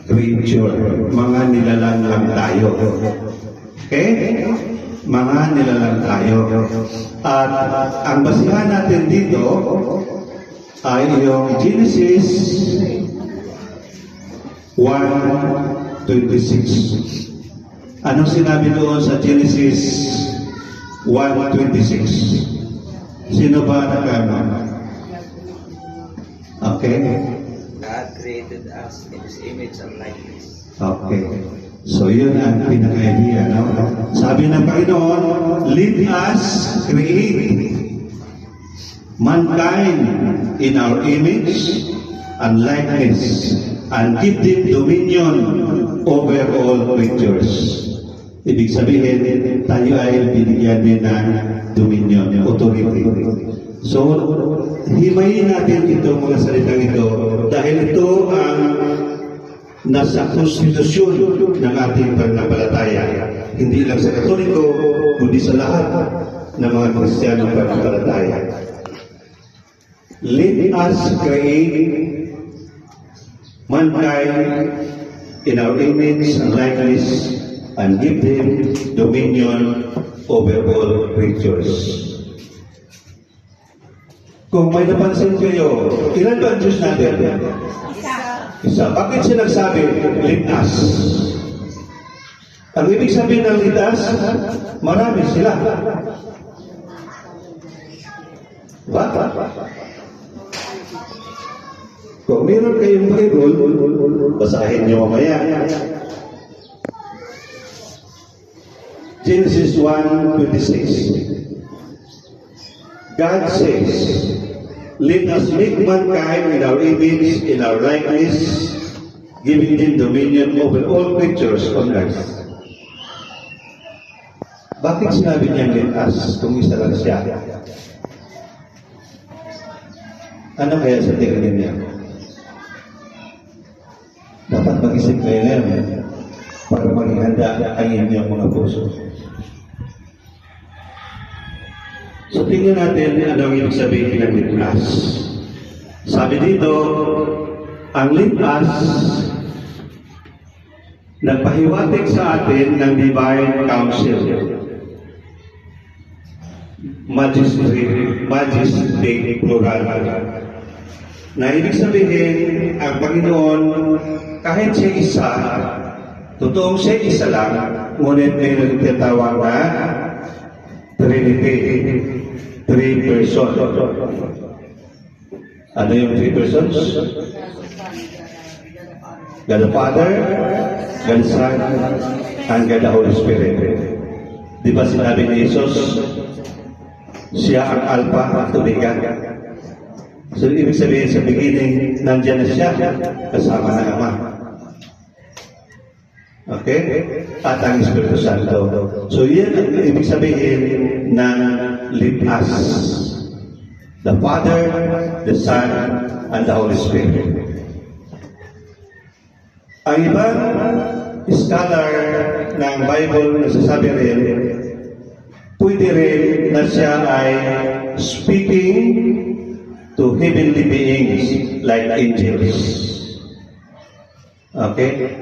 creature. Mga nilalang lang tayo. Okay? Mga nilalang tayo. At ang basihan natin dito ay yung Genesis 1:26. Anong sinabi doon sa Genesis 1:26? Sino ba nakama? Okay? God created us in His image and likeness. Okay. So yun ang pinaka-idea, no? Sabi ng Panginoon, let us create mankind in our image and likeness and give them dominion over all creatures. Ibig sabihin, tayo ay binigyan din ng dominion, authority. So, himayin natin itong mga salitang ito dahil ito ang nasa konstitusyon ng ating pananampalataya. Hindi lang sa Katoliko, kundi sa lahat ng mga Kristiyanong pananampalataya. Let us create mankind in our image and likeness and give them dominion over all creatures. Kung may napansin kayo, ilan ba ang Diyos natin? Isa. Bakit siya nagsabi, let us? Ang ibig sabihin ng let us, marami sila. Ba? Kung meron kayong Bible, basahin niyo mamaya. Genesis 1:26. God says, let us make mankind in our image, in our likeness, giving them dominion over all creatures on earth. Bakit sinabi niya let us kung isa lang siya? Ano kaya sa tingin niya? Dapat mag-isip kayo ngayon para maging handa ang inyong mga puso. So tingnan natin ano ang ibig sabihin ng let us. Sabi dito, ang let us nagpahiwatig sa atin ng divine counsel. Majesty plural. Na ibig sabihin, ang Panginoon, kahit siya isa, totoong siya isa lang, ngunit may nagtatawag na Trinity. 3 persons. Ano yung 3 persons? God the Father, God the Son, and God the Holy Spirit. Di ba sinabi ni Jesus, siya ang Alpha at Omega? So, ibig sabihin sa beginning, nandiyan na siya kasama ng Ama. Okay? At ang Espiritu Santo. So, yan ang ibig sabihin ng let us. The Father, the Son, and the Holy Spirit. Ang ibang scholar ng Bible nagsasabi rin, pwede rin na siya ay speaking to heavenly beings like angels. Okay?